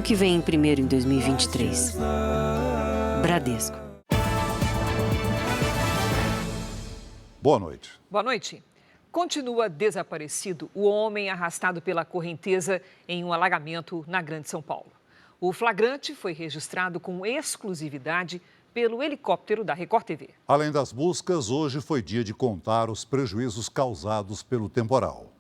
que vem primeiro em 2023. Bradesco. Boa noite. Boa noite. Continua desaparecido o homem arrastado pela correnteza em um alagamento na Grande São Paulo. O flagrante foi registrado com exclusividade pelo helicóptero da Record TV. Além das buscas, hoje foi dia de contar os prejuízos causados pelo temporal.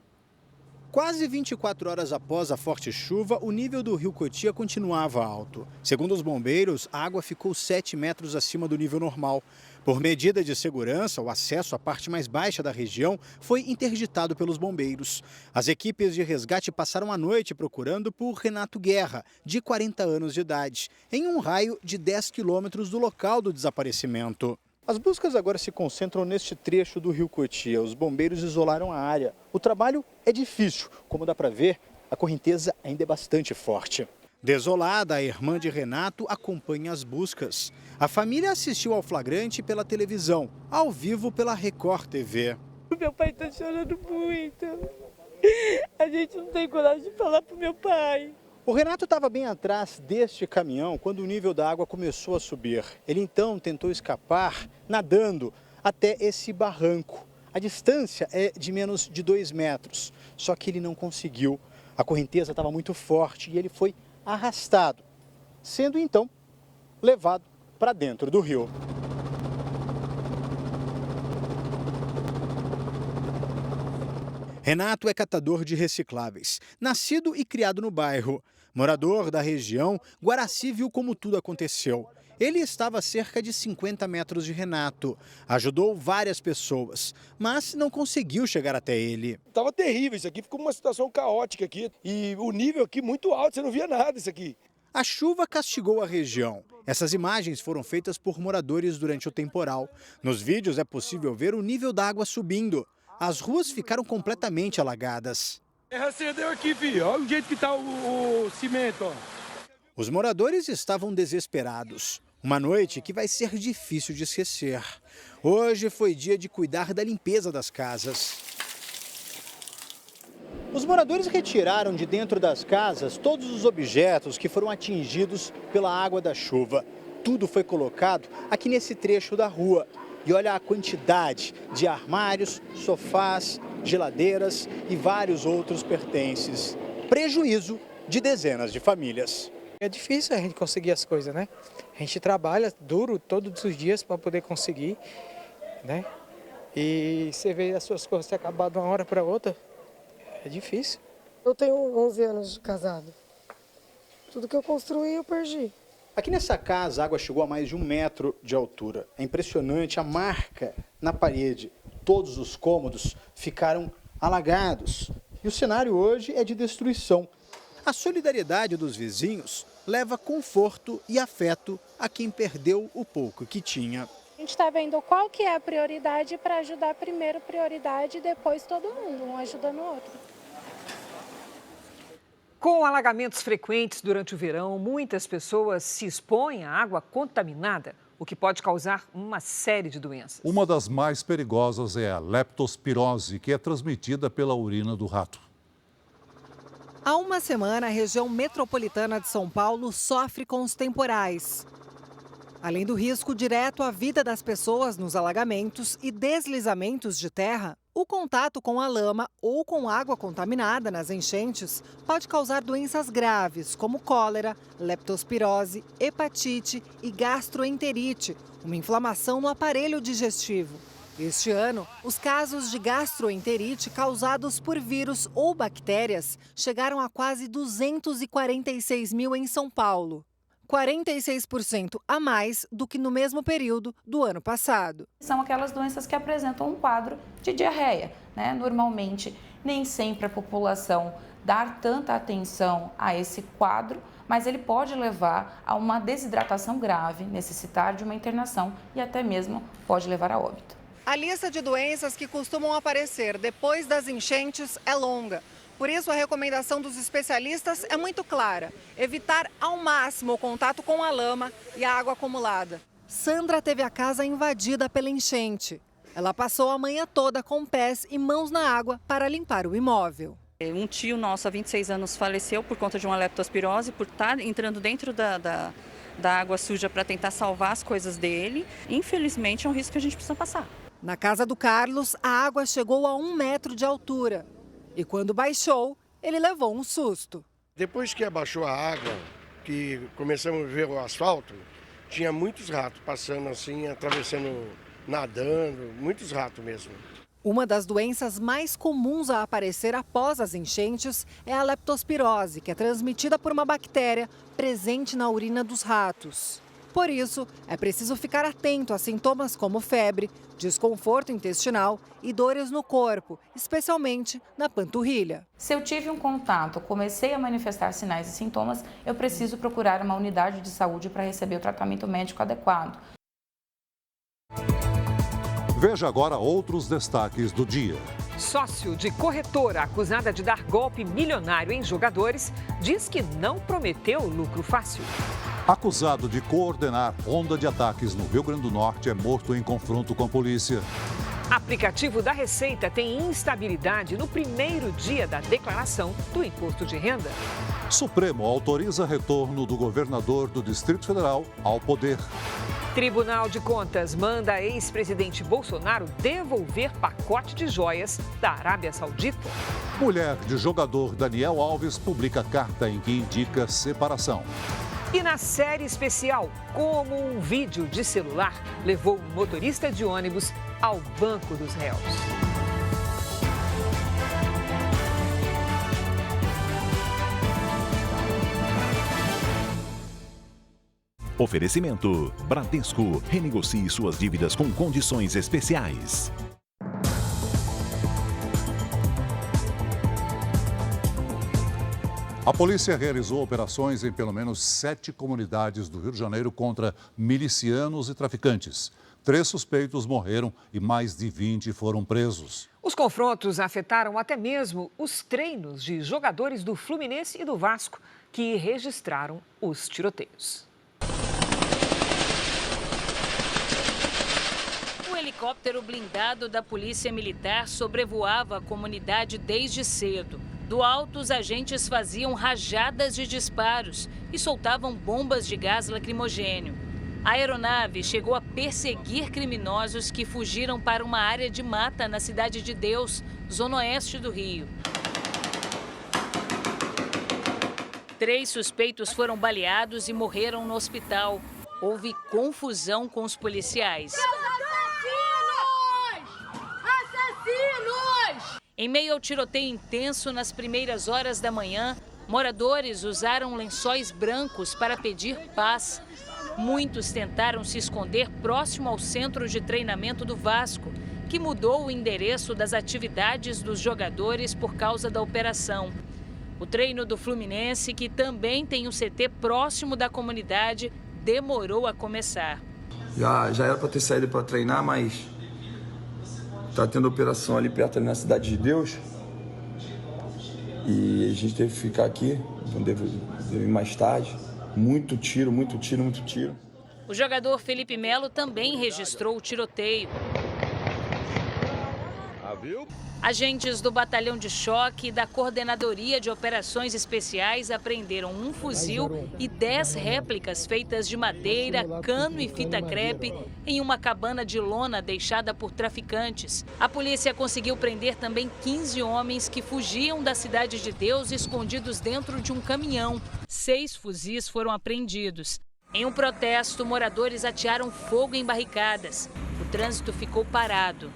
Quase 24 horas após a forte chuva, o nível do rio Cotia continuava alto. Segundo os bombeiros, a água ficou 7 metros acima do nível normal. Por medida de segurança, o acesso à parte mais baixa da região foi interditado pelos bombeiros. As equipes de resgate passaram a noite procurando por Renato Guerra, de 40 anos de idade, em um raio de 10 quilômetros do local do desaparecimento. As buscas agora se concentram neste trecho do rio Cotia. Os bombeiros isolaram a área. O trabalho é difícil. Como dá para ver, a correnteza ainda é bastante forte. Desolada, a irmã de Renato acompanha as buscas. A família assistiu ao flagrante pela televisão, ao vivo pela Record TV. Meu pai está chorando muito. A gente não tem coragem de falar para o meu pai. O Renato estava bem atrás deste caminhão quando o nível da água começou a subir. Ele então tentou escapar nadando até esse barranco. A distância é de menos de 2 metros, só que ele não conseguiu. A correnteza estava muito forte e ele foi arrastado, sendo então levado para dentro do rio. Renato é catador de recicláveis, nascido e criado no bairro. Morador da região, Guaraci viu como tudo aconteceu. Ele estava a cerca de 50 metros de Renato. Ajudou várias pessoas, mas não conseguiu chegar até ele. Estava terrível isso aqui, ficou uma situação caótica aqui. E o nível aqui muito alto, você não via nada isso aqui. A chuva castigou a região. Essas imagens foram feitas por moradores durante o temporal. Nos vídeos é possível ver o nível da água subindo. As ruas ficaram completamente alagadas. Acendeu aqui, filho. Olha o jeito que está o cimento. Ó. Os moradores estavam desesperados. Uma noite que vai ser difícil de esquecer. Hoje foi dia de cuidar da limpeza das casas. Os moradores retiraram de dentro das casas todos os objetos que foram atingidos pela água da chuva. Tudo foi colocado aqui nesse trecho da rua. E olha a quantidade de armários, sofás, geladeiras e vários outros pertences. Prejuízo de dezenas de famílias. É difícil a gente conseguir as coisas, né? A gente trabalha duro todos os dias para poder conseguir, né? E você vê as suas coisas acabar de uma hora para outra, é difícil. Eu tenho 11 anos de casado. Tudo que eu construí, eu perdi. Aqui nessa casa, a água chegou a mais de 1 metro de altura. É impressionante a marca na parede. Todos os cômodos ficaram alagados. E o cenário hoje é de destruição. A solidariedade dos vizinhos leva conforto e afeto a quem perdeu o pouco que tinha. A gente está vendo qual que é a prioridade para ajudar primeiro prioridade e depois todo mundo, um ajudando o outro. Com alagamentos frequentes durante o verão, muitas pessoas se expõem à água contaminada, o que pode causar uma série de doenças. Uma das mais perigosas é a leptospirose, que é transmitida pela urina do rato. Há uma semana, a região metropolitana de São Paulo sofre com os temporais. Além do risco direto à vida das pessoas nos alagamentos e deslizamentos de terra, o contato com a lama ou com água contaminada nas enchentes pode causar doenças graves, como cólera, leptospirose, hepatite e gastroenterite, uma inflamação no aparelho digestivo. Este ano, os casos de gastroenterite causados por vírus ou bactérias chegaram a quase 246 mil em São Paulo. 46% a mais do que no mesmo período do ano passado. São aquelas doenças que apresentam um quadro de diarreia, né? Normalmente, nem sempre a população dá tanta atenção a esse quadro, mas ele pode levar a uma desidratação grave, necessitar de uma internação e até mesmo pode levar a óbito. A lista de doenças que costumam aparecer depois das enchentes é longa. Por isso, a recomendação dos especialistas é muito clara: evitar ao máximo o contato com a lama e a água acumulada. Sandra teve a casa invadida pela enchente. Ela passou a manhã toda com pés e mãos na água para limpar o imóvel. Um tio nosso há 26 anos faleceu por conta de uma leptospirose, por estar entrando dentro da água suja para tentar salvar as coisas dele. Infelizmente é um risco que a gente precisa passar. Na casa do Carlos, a água chegou a 1 metro de altura. E quando baixou, ele levou um susto. Depois que abaixou a água, que começamos a ver o asfalto, tinha muitos ratos passando assim, atravessando, nadando, muitos ratos mesmo. Uma das doenças mais comuns a aparecer após as enchentes é a leptospirose, que é transmitida por uma bactéria presente na urina dos ratos. Por isso, é preciso ficar atento a sintomas como febre, desconforto intestinal e dores no corpo, especialmente na panturrilha. Se eu tive um contato, comecei a manifestar sinais e sintomas, eu preciso procurar uma unidade de saúde para receber o tratamento médico adequado. Veja agora outros destaques do dia. Sócio de corretora acusada de dar golpe milionário em jogadores diz que não prometeu lucro fácil. Acusado de coordenar ronda de ataques no Rio Grande do Norte é morto em confronto com a polícia. Aplicativo da Receita tem instabilidade no primeiro dia da declaração do imposto de renda. Supremo autoriza retorno do governador do Distrito Federal ao poder. Tribunal de Contas manda ex-presidente Bolsonaro devolver pacote de joias da Arábia Saudita. Mulher de jogador Daniel Alves publica carta em que indica separação. E na série especial, como um vídeo de celular levou um motorista de ônibus ao banco dos réus. Oferecimento: Bradesco. Renegocie suas dívidas com condições especiais. A polícia realizou operações em pelo menos 7 comunidades do Rio de Janeiro contra milicianos e traficantes. 3 suspeitos morreram e mais de 20 foram presos. Os confrontos afetaram até mesmo os treinos de jogadores do Fluminense e do Vasco, que registraram os tiroteios. O helicóptero blindado da Polícia Militar sobrevoava a comunidade desde cedo. Do alto, os agentes faziam rajadas de disparos e soltavam bombas de gás lacrimogênio. A aeronave chegou a perseguir criminosos que fugiram para uma área de mata na Cidade de Deus, zona oeste do Rio. 3 suspeitos foram baleados e morreram no hospital. Houve confusão com os policiais. Em meio ao tiroteio intenso nas primeiras horas da manhã, moradores usaram lençóis brancos para pedir paz. Muitos tentaram se esconder próximo ao centro de treinamento do Vasco, que mudou o endereço das atividades dos jogadores por causa da operação. O treino do Fluminense, que também tem um CT próximo da comunidade, demorou a começar. Já era para ter saído para treinar, mas tá tendo operação ali perto, ali na Cidade de Deus. E a gente teve que ficar aqui, então deve ir mais tarde. Muito tiro, muito tiro, muito tiro. O jogador Felipe Melo também registrou o tiroteio. Agentes do Batalhão de Choque e da Coordenadoria de Operações Especiais apreenderam um fuzil e 10 réplicas feitas de madeira, cano e fita crepe em uma cabana de lona deixada por traficantes. A polícia conseguiu prender também 15 homens que fugiam da Cidade de Deus escondidos dentro de um caminhão. 6 fuzis foram apreendidos. Em um protesto, moradores atearam fogo em barricadas. O trânsito ficou parado.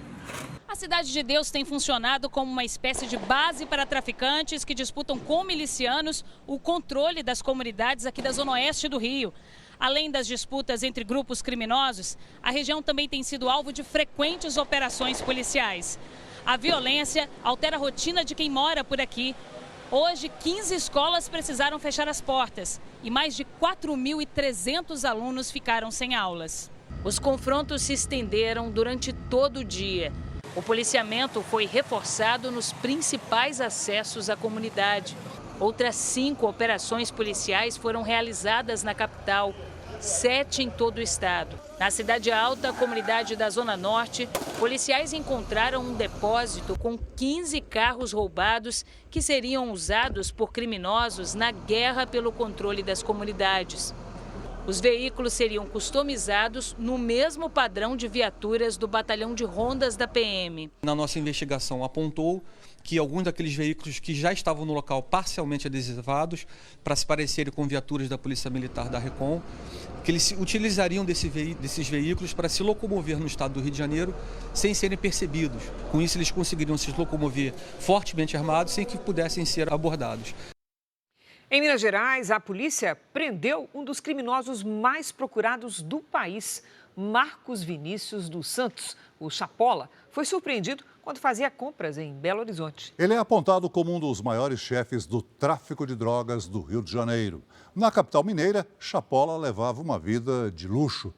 A Cidade de Deus tem funcionado como uma espécie de base para traficantes que disputam com milicianos o controle das comunidades aqui da zona oeste do Rio. Além das disputas entre grupos criminosos, a região também tem sido alvo de frequentes operações policiais. A violência altera a rotina de quem mora por aqui. Hoje, 15 escolas precisaram fechar as portas e mais de 4.300 alunos ficaram sem aulas. Os confrontos se estenderam durante todo o dia. O policiamento foi reforçado nos principais acessos à comunidade. Outras 5 operações policiais foram realizadas na capital, 7 em todo o estado. Na Cidade Alta, comunidade da Zona Norte, policiais encontraram um depósito com 15 carros roubados que seriam usados por criminosos na guerra pelo controle das comunidades. Os veículos seriam customizados no mesmo padrão de viaturas do batalhão de rondas da PM. Na nossa investigação apontou que alguns daqueles veículos que já estavam no local parcialmente adesivados para se parecerem com viaturas da Polícia Militar da Recon, que eles utilizariam desses veículos para se locomover no estado do Rio de Janeiro sem serem percebidos. Com isso, eles conseguiriam se locomover fortemente armados sem que pudessem ser abordados. Em Minas Gerais, a polícia prendeu um dos criminosos mais procurados do país. Marcos Vinícius dos Santos, o Chapola, foi surpreendido quando fazia compras em Belo Horizonte. Ele é apontado como um dos maiores chefes do tráfico de drogas do Rio de Janeiro. Na capital mineira, Chapola levava uma vida de luxo.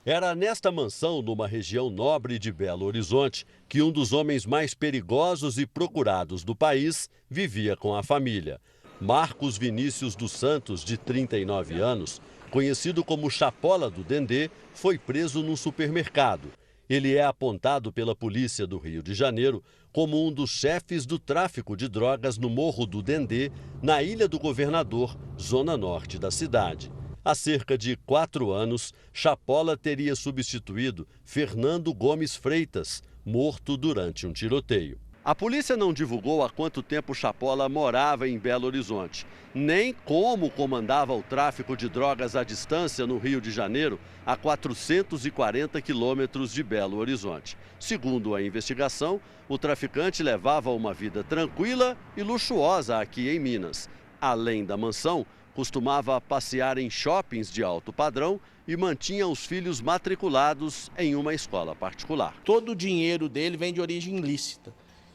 Era nesta mansão, numa região nobre de Belo Horizonte, que um dos homens mais perigosos e procurados do país vivia com a família. Marcos Vinícius dos Santos, de 39 anos, conhecido como Chapola do Dendê, foi preso num supermercado. Ele é apontado pela polícia do Rio de Janeiro como um dos chefes do tráfico de drogas no Morro do Dendê, na Ilha do Governador, zona norte da cidade. Há cerca de 4 anos, Chapola teria substituído Fernando Gomes Freitas, morto durante um tiroteio. A polícia não divulgou há quanto tempo Chapola morava em Belo Horizonte, nem como comandava o tráfico de drogas à distância no Rio de Janeiro, a 440 quilômetros de Belo Horizonte. Segundo a investigação, o traficante levava uma vida tranquila e luxuosa aqui em Minas. Além da mansão, costumava passear em shoppings de alto padrão e mantinha os filhos matriculados em uma escola particular. Todo o dinheiro dele vem de origem ilícita.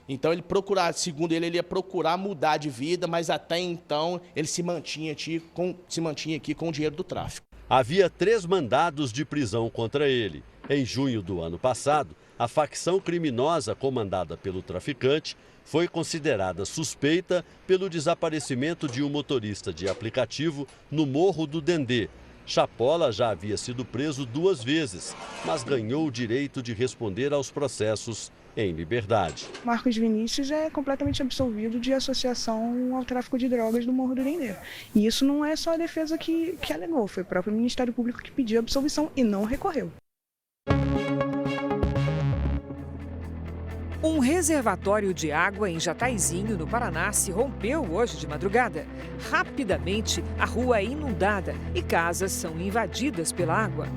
Então ele segundo ele ia procurar mudar de vida, mas até então ele se mantinha aqui com o dinheiro do tráfico. Havia 3 mandados de prisão contra ele. Em junho do ano passado, a facção criminosa comandada pelo traficante foi considerada suspeita pelo desaparecimento de um motorista de aplicativo no Morro do Dendê. Chapola já havia sido preso 2 vezes, mas ganhou o direito de responder aos processos em liberdade. Marcos Vinícius é completamente absolvido de associação ao tráfico de drogas do Morro do Dendê. E isso não é só a defesa que alegou, foi o próprio Ministério Público que pediu a absolvição e não recorreu. Um reservatório de água em Jataizinho, no Paraná, se rompeu hoje de madrugada. Rapidamente, a rua é inundada e casas são invadidas pela água.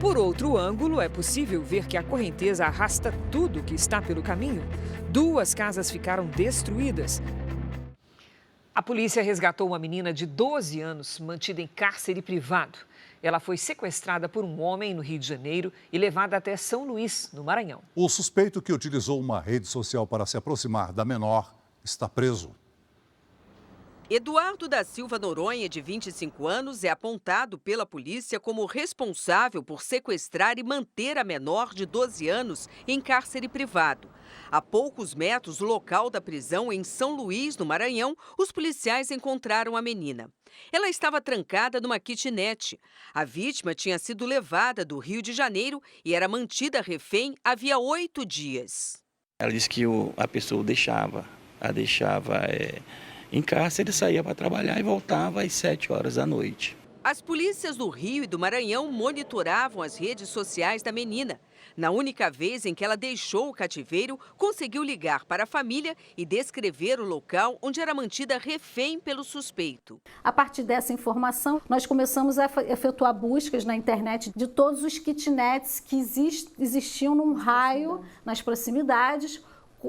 Por outro ângulo, é possível ver que a correnteza arrasta tudo que está pelo caminho. 2 casas ficaram destruídas. A polícia resgatou uma menina de 12 anos, mantida em cárcere privado. Ela foi sequestrada por um homem no Rio de Janeiro e levada até São Luís, no Maranhão. O suspeito que utilizou uma rede social para se aproximar da menor está preso. Eduardo da Silva Noronha, de 25 anos, é apontado pela polícia como responsável por sequestrar e manter a menor de 12 anos em cárcere privado. A poucos metros do local da prisão, em São Luís, no Maranhão, os policiais encontraram a menina. Ela estava trancada numa kitnet. A vítima tinha sido levada do Rio de Janeiro e era mantida refém havia 8 dias. Ela disse que a pessoa a deixava em cárcere, saía para trabalhar e voltava às 7 horas da noite. As polícias do Rio e do Maranhão monitoravam as redes sociais da menina. Na única vez em que ela deixou o cativeiro, conseguiu ligar para a família e descrever o local onde era mantida refém pelo suspeito. A partir dessa informação, nós começamos a efetuar buscas na internet de todos os kitnets que existiam num raio, nas proximidades,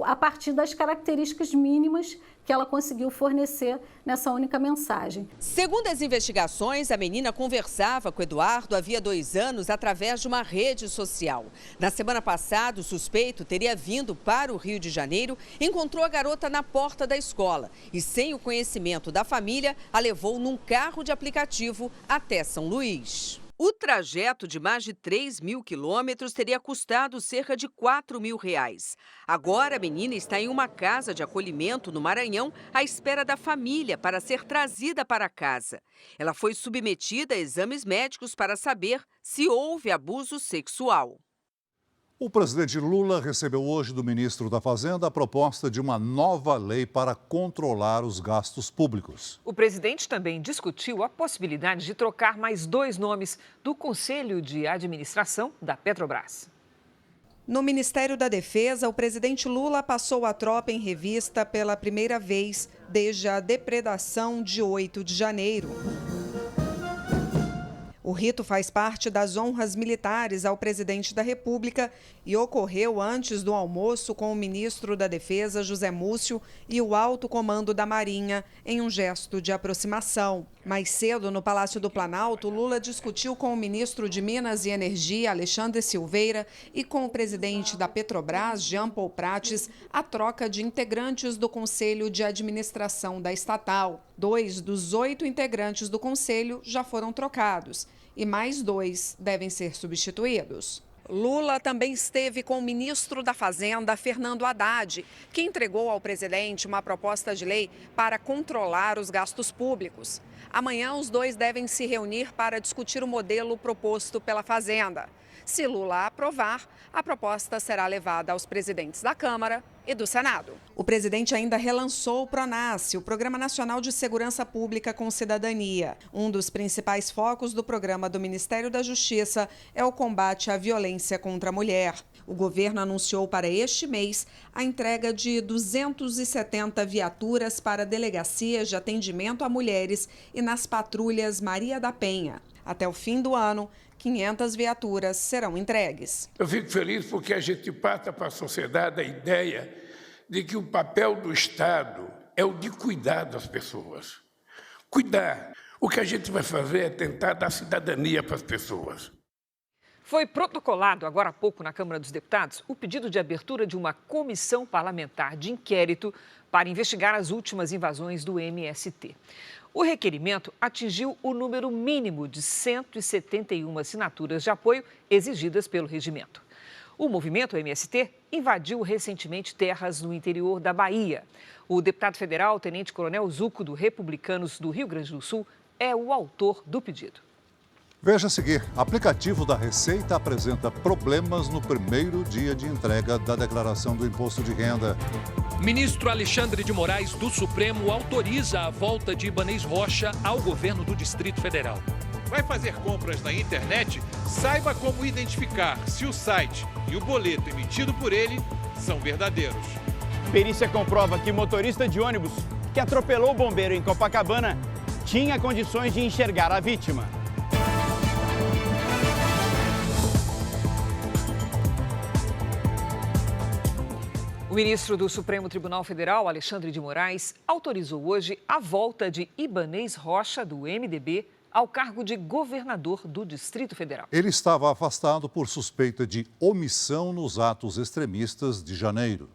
a partir das características mínimas que ela conseguiu fornecer nessa única mensagem. Segundo as investigações, a menina conversava com Eduardo havia 2 anos através de uma rede social. Na semana passada, o suspeito teria vindo para o Rio de Janeiro, encontrou a garota na porta da escola e, sem o conhecimento da família, a levou num carro de aplicativo até São Luís. O trajeto de mais de 3 mil quilômetros teria custado cerca de R$4 mil. Agora, a menina está em uma casa de acolhimento no Maranhão à espera da família para ser trazida para casa. Ela foi submetida a exames médicos para saber se houve abuso sexual. O presidente Lula recebeu hoje do ministro da Fazenda a proposta de uma nova lei para controlar os gastos públicos. O presidente também discutiu a possibilidade de trocar mais 2 nomes do Conselho de Administração da Petrobras. No Ministério da Defesa, o presidente Lula passou a tropa em revista pela primeira vez desde a depredação de 8 de janeiro. O rito faz parte das honras militares ao presidente da República e ocorreu antes do almoço com o ministro da Defesa, José Múcio, e o alto comando da Marinha, em um gesto de aproximação. Mais cedo, no Palácio do Planalto, Lula discutiu com o ministro de Minas e Energia, Alexandre Silveira, e com o presidente da Petrobras, Jean Paul Prates, a troca de integrantes do Conselho de Administração da estatal. 2 dos 8 integrantes do Conselho já foram trocados e mais 2 devem ser substituídos. Lula também esteve com o ministro da Fazenda, Fernando Haddad, que entregou ao presidente uma proposta de lei para controlar os gastos públicos. Amanhã, os 2 devem se reunir para discutir o modelo proposto pela Fazenda. Se Lula aprovar, a proposta será levada aos presidentes da Câmara e do Senado. O presidente ainda relançou o PRONASSE, o Programa Nacional de Segurança Pública com Cidadania. Um dos principais focos do programa do Ministério da Justiça é o combate à violência contra a mulher. O governo anunciou para este mês a entrega de 270 viaturas para delegacias de atendimento a mulheres e nas patrulhas Maria da Penha. Até o fim do ano, 500 viaturas serão entregues. Eu fico feliz porque a gente passa para a sociedade a ideia de que o papel do Estado é o de cuidar das pessoas. Cuidar. O que a gente vai fazer é tentar dar cidadania para as pessoas. Foi protocolado agora há pouco na Câmara dos Deputados o pedido de abertura de uma comissão parlamentar de inquérito para investigar as últimas invasões do MST. O requerimento atingiu o número mínimo de 171 assinaturas de apoio exigidas pelo regimento. O movimento MST invadiu recentemente terras no interior da Bahia. O deputado federal, tenente-coronel Zuco, do Republicanos do Rio Grande do Sul, é o autor do pedido. Veja a seguir, aplicativo da Receita apresenta problemas no primeiro dia de entrega da declaração do imposto de renda. Ministro Alexandre de Moraes, do Supremo, autoriza a volta de Ibanez Rocha ao governo do Distrito Federal. Vai fazer compras na internet? Saiba como identificar se o site e o boleto emitido por ele são verdadeiros. Perícia comprova que motorista de ônibus que atropelou o bombeiro em Copacabana tinha condições de enxergar a vítima. O ministro do Supremo Tribunal Federal, Alexandre de Moraes, autorizou hoje a volta de Ibanez Rocha, do MDB, ao cargo de governador do Distrito Federal. Ele estava afastado por suspeita de omissão nos atos extremistas de janeiro.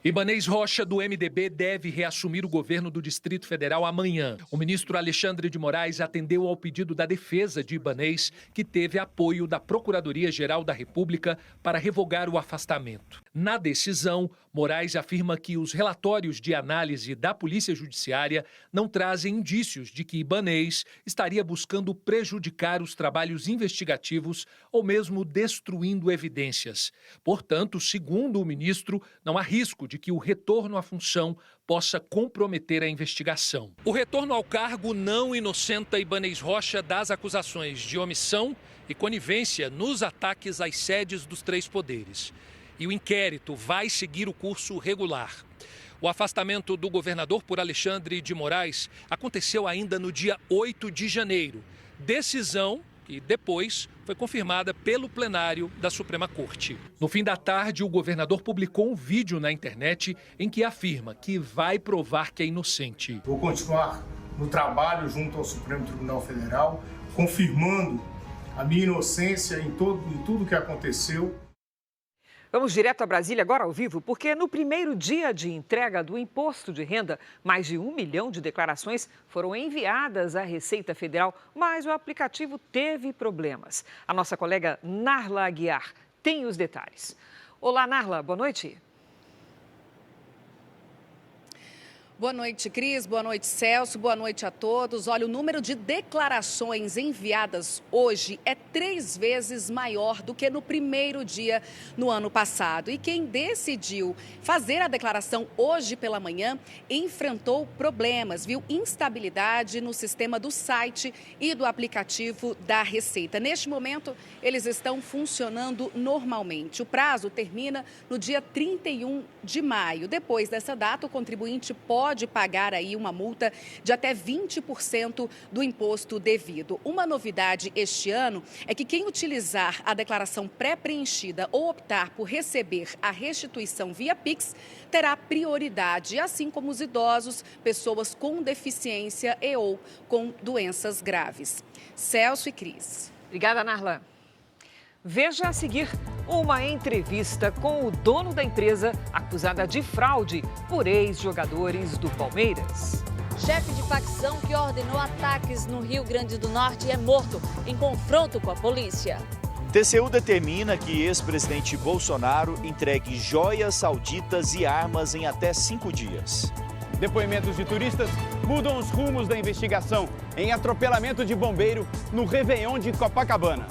Ibanez Rocha, do MDB, deve reassumir o governo do Distrito Federal amanhã. O ministro Alexandre de Moraes atendeu ao pedido da defesa de Ibanez, que teve apoio da Procuradoria-Geral da República para revogar o afastamento. Na decisão, Moraes afirma que os relatórios de análise da Polícia Judiciária não trazem indícios de que Ibanez estaria buscando prejudicar os trabalhos investigativos ou mesmo destruindo evidências. Portanto, segundo o ministro, não há risco de que o retorno à função possa comprometer a investigação. O retorno ao cargo não inocenta Ibanez Rocha das acusações de omissão e conivência nos ataques às sedes dos 3 poderes. E o inquérito vai seguir o curso regular. O afastamento do governador por Alexandre de Moraes aconteceu ainda no dia 8 de janeiro. Decisão que depois foi confirmada pelo plenário da Suprema Corte. No fim da tarde, o governador publicou um vídeo na internet em que afirma que vai provar que é inocente. Vou continuar no trabalho junto ao Supremo Tribunal Federal, confirmando a minha inocência em tudo que aconteceu. Vamos direto a Brasília agora ao vivo, porque no primeiro dia de entrega do imposto de renda, mais de 1 milhão de declarações foram enviadas à Receita Federal, mas o aplicativo teve problemas. A nossa colega Narla Aguiar tem os detalhes. Olá, Narla, boa noite. Boa noite, Cris. Boa noite, Celso. Boa noite a todos. Olha, o número de declarações enviadas hoje é 3 vezes maior do que no primeiro dia no ano passado. E quem decidiu fazer a declaração hoje pela manhã enfrentou problemas, viu? Instabilidade no sistema do site e do aplicativo da Receita. Neste momento, eles estão funcionando normalmente. O prazo termina no dia 31 de maio. Depois dessa data, o contribuinte pode pagar aí uma multa de até 20% do imposto devido. Uma novidade este ano é que quem utilizar a declaração pré-preenchida ou optar por receber a restituição via Pix terá prioridade, assim como os idosos, pessoas com deficiência e ou com doenças graves. Celso e Cris. Obrigada, Narla. Veja a seguir uma entrevista com o dono da empresa acusada de fraude por ex-jogadores do Palmeiras. Chefe de facção que ordenou ataques no Rio Grande do Norte é morto em confronto com a polícia. TCU determina que ex-presidente Bolsonaro entregue joias sauditas e armas em até 5 dias. Depoimentos de turistas mudam os rumos da investigação em atropelamento de bombeiro no Réveillon de Copacabana.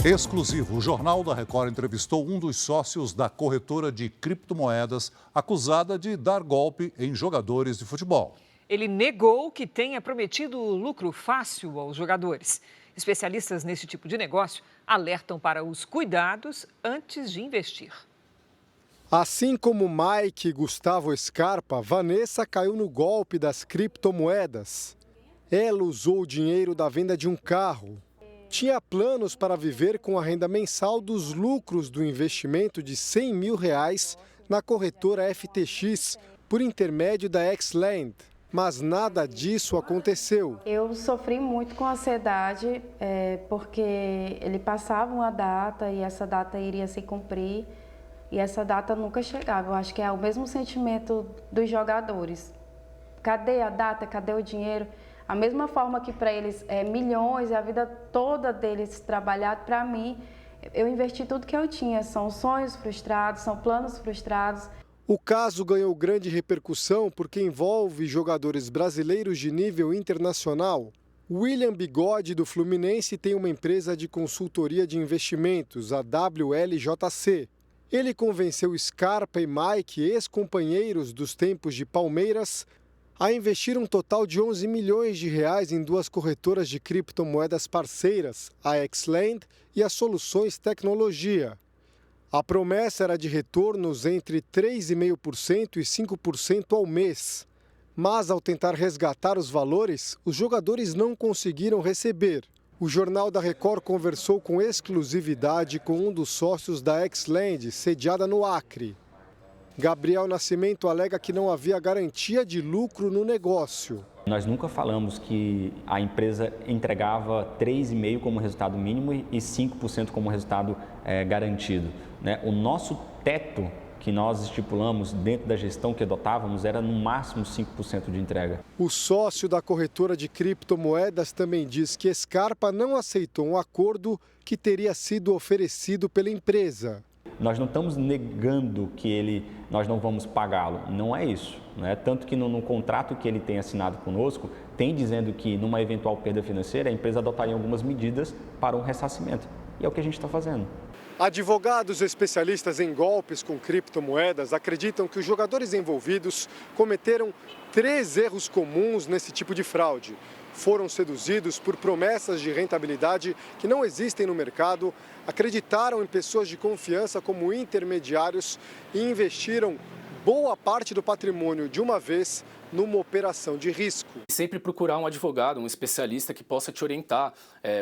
Exclusivo, o Jornal da Record entrevistou um dos sócios da corretora de criptomoedas acusada de dar golpe em jogadores de futebol. Ele negou que tenha prometido lucro fácil aos jogadores. Especialistas nesse tipo de negócio alertam para os cuidados antes de investir. Assim como Mike e Gustavo Scarpa, Vanessa caiu no golpe das criptomoedas. Ela usou o dinheiro da venda de um carro. Tinha planos para viver com a renda mensal dos lucros do investimento de R$100 mil na corretora FTX, por intermédio da Xland. Mas nada disso aconteceu. Eu sofri muito com ansiedade, porque ele passava uma data e essa data iria se cumprir e essa data nunca chegava. Eu acho que é o mesmo sentimento dos jogadores. Cadê a data? Cadê o dinheiro? A mesma forma que para eles é milhões e a vida toda deles trabalhado, para mim, eu investi tudo que eu tinha. São sonhos frustrados, são planos frustrados. O caso ganhou grande repercussão porque envolve jogadores brasileiros de nível internacional. William Bigode, do Fluminense, tem uma empresa de consultoria de investimentos, a WLJC. Ele convenceu Scarpa e Mike, ex-companheiros dos tempos de Palmeiras, a investir um total de R$11 milhões em 2 corretoras de criptomoedas parceiras, a Xland e a Soluções Tecnologia. A promessa era de retornos entre 3,5% e 5% ao mês. Mas, ao tentar resgatar os valores, os jogadores não conseguiram receber. O Jornal da Record conversou com exclusividade com um dos sócios da Xland, sediada no Acre. Gabriel Nascimento alega que não havia garantia de lucro no negócio. Nós nunca falamos que a empresa entregava 3,5% como resultado mínimo e 5% como resultado garantido. O nosso teto que nós estipulamos dentro da gestão que adotávamos era no máximo 5% de entrega. O sócio da corretora de criptomoedas também diz que Scarpa não aceitou um acordo que teria sido oferecido pela empresa. Nós não estamos negando que nós não vamos pagá-lo, não é isso. Tanto que no contrato que ele tem assinado conosco, tem dizendo que numa eventual perda financeira, a empresa adotaria algumas medidas para um ressarcimento. E é o que a gente está fazendo. Advogados especialistas em golpes com criptomoedas acreditam que os jogadores envolvidos cometeram 3 erros comuns nesse tipo de fraude. Foram seduzidos por promessas de rentabilidade que não existem no mercado, acreditaram em pessoas de confiança como intermediários e investiram boa parte do patrimônio de uma vez numa operação de risco. Sempre procurar um advogado, um especialista que possa te orientar,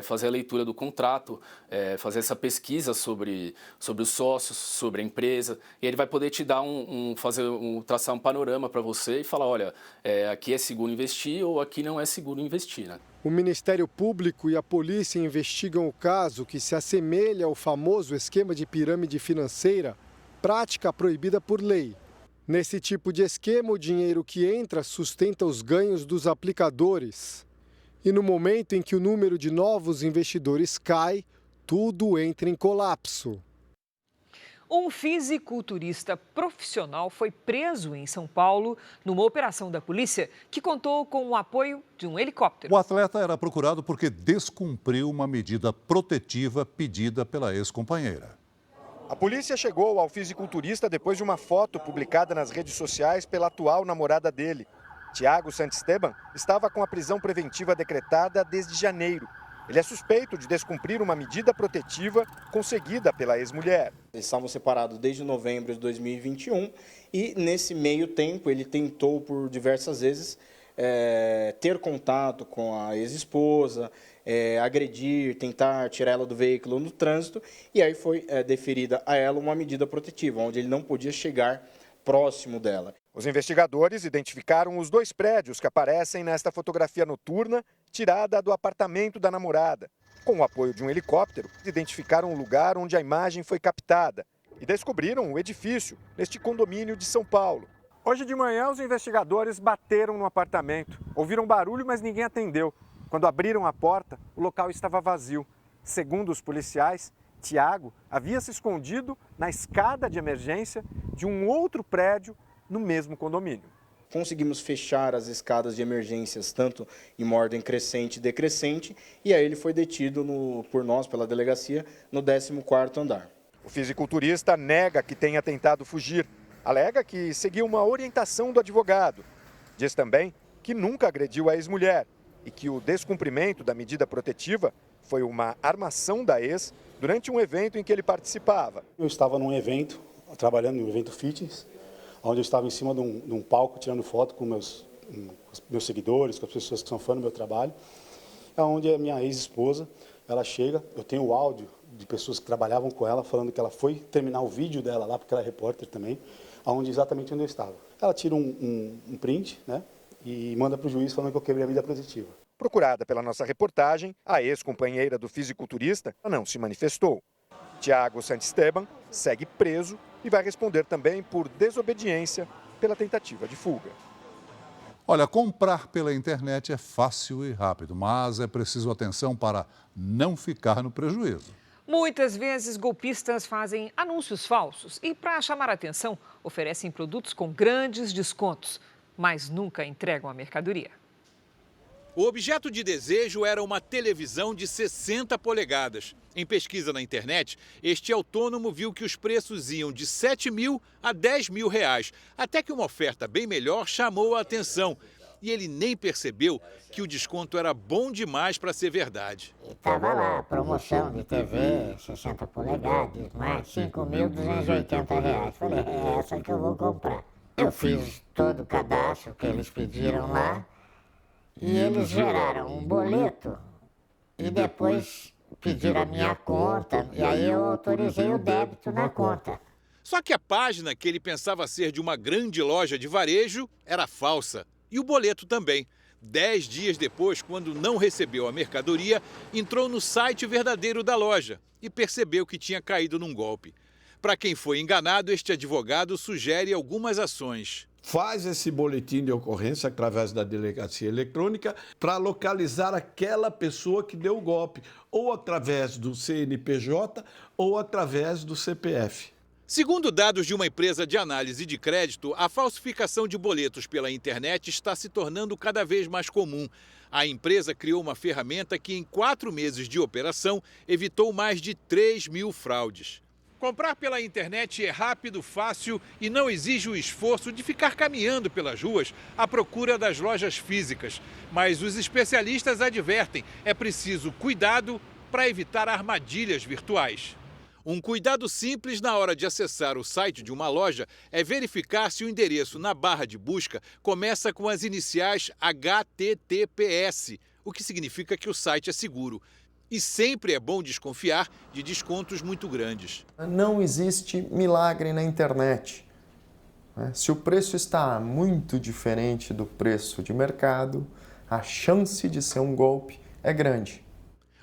fazer a leitura do contrato, fazer essa pesquisa sobre os sócios, sobre a empresa, e ele vai poder te dar traçar um panorama para você e falar, olha, aqui é seguro investir ou aqui não é seguro investir, né? O Ministério Público e a polícia investigam o caso que se assemelha ao famoso esquema de pirâmide financeira, prática proibida por lei. Nesse tipo de esquema, o dinheiro que entra sustenta os ganhos dos aplicadores. E no momento em que o número de novos investidores cai, tudo entra em colapso. Um fisiculturista profissional foi preso em São Paulo numa operação da polícia que contou com o apoio de um helicóptero. O atleta era procurado porque descumpriu uma medida protetiva pedida pela ex-companheira. A polícia chegou ao fisiculturista depois de uma foto publicada nas redes sociais pela atual namorada dele. Thiago Santisteban estava com a prisão preventiva decretada desde janeiro. Ele é suspeito de descumprir uma medida protetiva conseguida pela ex-mulher. Eles estavam separados desde novembro de 2021 e, nesse meio tempo, ele tentou por diversas vezes ter contato com a ex-esposa, agredir, tentar tirar ela do veículo no trânsito, e aí foi deferida a ela uma medida protetiva, onde ele não podia chegar próximo dela. Os investigadores identificaram os 2 prédios que aparecem nesta fotografia noturna, tirada do apartamento da namorada. Com o apoio de um helicóptero, identificaram o lugar onde a imagem foi captada e descobriram o edifício neste condomínio de São Paulo. Hoje de manhã, os investigadores bateram no apartamento. Ouviram barulho, mas ninguém atendeu. Quando abriram a porta, o local estava vazio. Segundo os policiais, Thiago havia se escondido na escada de emergência de um outro prédio no mesmo condomínio. Conseguimos fechar as escadas de emergências, tanto em ordem crescente e decrescente, e aí ele foi detido por nós, pela delegacia, no 14º andar. O fisiculturista nega que tenha tentado fugir. Alega que seguiu uma orientação do advogado. Diz também que nunca agrediu a ex-mulher e que o descumprimento da medida protetiva foi uma armação da ex durante um evento em que ele participava. Eu estava num evento, trabalhando em um evento fitness, onde eu estava em cima de um palco tirando foto com meus seguidores, com as pessoas que são fãs do meu trabalho, onde a minha ex-esposa, ela chega, eu tenho o áudio de pessoas que trabalhavam com ela, falando que ela foi terminar o vídeo dela lá, porque ela é repórter também, exatamente onde eu estava. Ela tira um print, né, e manda para o juiz falando que eu quebrei a medida protetiva. Procurada pela nossa reportagem, a ex-companheira do fisiculturista não se manifestou. Thiago Santisteban segue preso e vai responder também por desobediência pela tentativa de fuga. Olha, comprar pela internet é fácil e rápido, mas é preciso atenção para não ficar no prejuízo. Muitas vezes, golpistas fazem anúncios falsos e, para chamar a atenção, oferecem produtos com grandes descontos, mas nunca entregam a mercadoria. O objeto de desejo era uma televisão de 60 polegadas. Em pesquisa na internet, este autônomo viu que os preços iam de 7 mil a 10 mil reais, até que uma oferta bem melhor chamou a atenção. E ele nem percebeu que o desconto era bom demais para ser verdade. Estava lá, promoção de TV, 60 polegadas, mais 5.280 reais. Falei, é essa que eu vou comprar. Eu fiz todo o cadastro que eles pediram lá e eles geraram um boleto e depois pediram a minha conta e aí eu autorizei o débito na conta. Só que a página que ele pensava ser de uma grande loja de varejo era falsa. E o boleto também. 10 dias depois, quando não recebeu a mercadoria, entrou no site verdadeiro da loja e percebeu que tinha caído num golpe. Para quem foi enganado, este advogado sugere algumas ações. Faz esse boletim de ocorrência através da delegacia eletrônica para localizar aquela pessoa que deu o golpe, ou através do CNPJ ou através do CPF. Segundo dados de uma empresa de análise de crédito, a falsificação de boletos pela internet está se tornando cada vez mais comum. A empresa criou uma ferramenta que, em 4 meses de operação, evitou mais de 3 mil fraudes. Comprar pela internet é rápido, fácil e não exige o esforço de ficar caminhando pelas ruas à procura das lojas físicas. Mas os especialistas advertem, é preciso cuidado para evitar armadilhas virtuais. Um cuidado simples na hora de acessar o site de uma loja é verificar se o endereço na barra de busca começa com as iniciais HTTPS, o que significa que o site é seguro. E sempre é bom desconfiar de descontos muito grandes. Não existe milagre na internet. Se o preço está muito diferente do preço de mercado, a chance de ser um golpe é grande.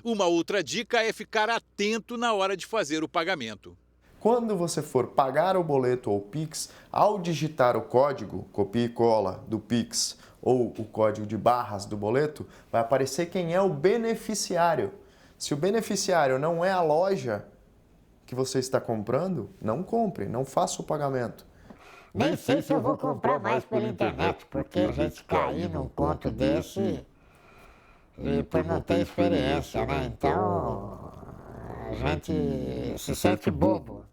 Uma outra dica é ficar atento na hora de fazer o pagamento. Quando você for pagar o boleto ou Pix, ao digitar o código, copia e cola do Pix ou o código de barras do boleto, vai aparecer quem é o beneficiário. Se o beneficiário não é a loja que você está comprando, não compre, não faça o pagamento. Nem sei se eu vou comprar mais pela internet, porque a gente cair num conto desse e por não ter experiência, né? Então a gente se sente bobo.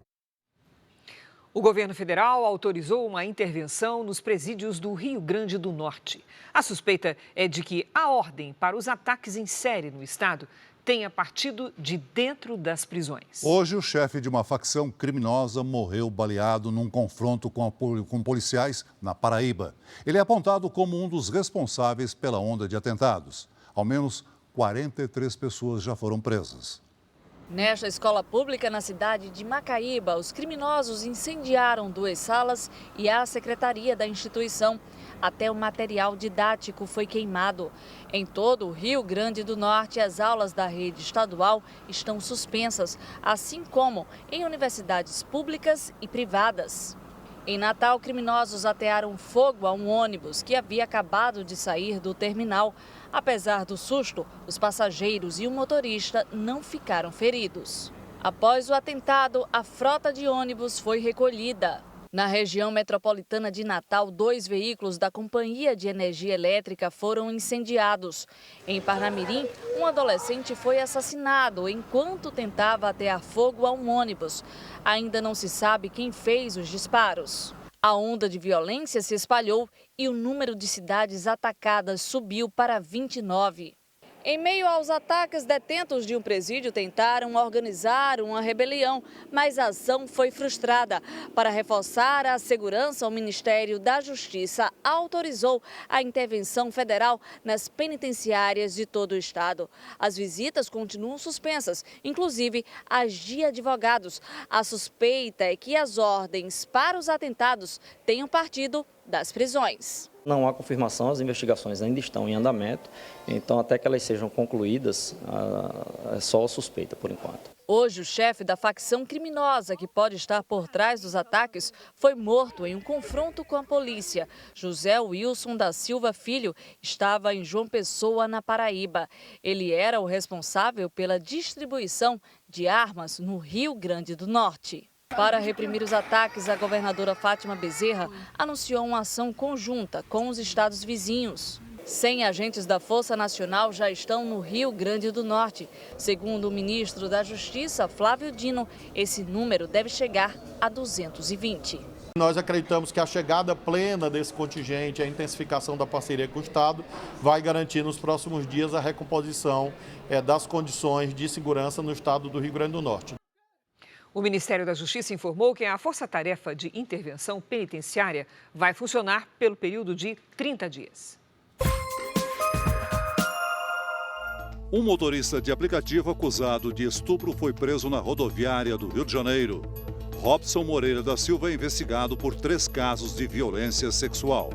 O governo federal autorizou uma intervenção nos presídios do Rio Grande do Norte. A suspeita é de que a ordem para os ataques em série no estado tenha partido de dentro das prisões. Hoje, o chefe de uma facção criminosa morreu baleado num confronto com policiais na Paraíba. Ele é apontado como um dos responsáveis pela onda de atentados. Ao menos 43 pessoas já foram presas. Nesta escola pública na cidade de Macaíba, os criminosos incendiaram 2 salas e a secretaria da instituição. Até o material didático foi queimado. Em todo o Rio Grande do Norte, as aulas da rede estadual estão suspensas, assim como em universidades públicas e privadas. Em Natal, criminosos atearam fogo a um ônibus que havia acabado de sair do terminal. Apesar do susto, os passageiros e o motorista não ficaram feridos. Após o atentado, a frota de ônibus foi recolhida. Na região metropolitana de Natal, 2 veículos da Companhia de Energia Elétrica foram incendiados. Em Parnamirim, um adolescente foi assassinado enquanto tentava atear fogo a um ônibus. Ainda não se sabe quem fez os disparos. A onda de violência se espalhou e o número de cidades atacadas subiu para 29. Em meio aos ataques, detentos de um presídio tentaram organizar uma rebelião, mas a ação foi frustrada. Para reforçar a segurança, o Ministério da Justiça autorizou a intervenção federal nas penitenciárias de todo o estado. As visitas continuam suspensas, inclusive as de advogados. A suspeita é que as ordens para os atentados tenham partido das prisões. Não há confirmação, as investigações ainda estão em andamento, então até que elas sejam concluídas, é só suspeita por enquanto. Hoje, o chefe da facção criminosa que pode estar por trás dos ataques foi morto em um confronto com a polícia. José Wilson da Silva Filho estava em João Pessoa, na Paraíba. Ele era o responsável pela distribuição de armas no Rio Grande do Norte. Para reprimir os ataques, a governadora Fátima Bezerra anunciou uma ação conjunta com os estados vizinhos. 100 agentes da Força Nacional já estão no Rio Grande do Norte. Segundo o ministro da Justiça, Flávio Dino, esse número deve chegar a 220. Nós acreditamos que a chegada plena desse contingente, a intensificação da parceria com o Estado, vai garantir nos próximos dias a recomposição das condições de segurança no estado do Rio Grande do Norte. O Ministério da Justiça informou que a Força-Tarefa de Intervenção Penitenciária vai funcionar pelo período de 30 dias. Um motorista de aplicativo acusado de estupro foi preso na rodoviária do Rio de Janeiro. Robson Moreira da Silva é investigado por 3 casos de violência sexual.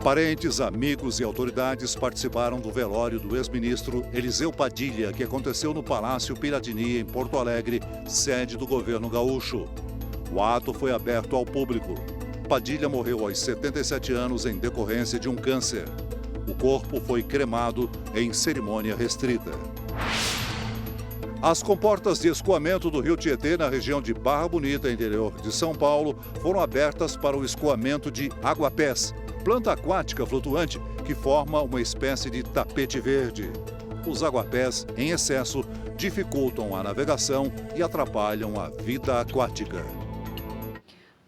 Parentes, amigos e autoridades participaram do velório do ex-ministro Eliseu Padilha, que aconteceu no Palácio Piratini, em Porto Alegre, sede do governo gaúcho. O ato foi aberto ao público. Padilha morreu aos 77 anos em decorrência de um câncer. O corpo foi cremado em cerimônia restrita. As comportas de escoamento do Rio Tietê, na região de Barra Bonita, interior de São Paulo, foram abertas para o escoamento de aguapés, planta aquática flutuante que forma uma espécie de tapete verde. Os aguapés, em excesso, dificultam a navegação e atrapalham a vida aquática.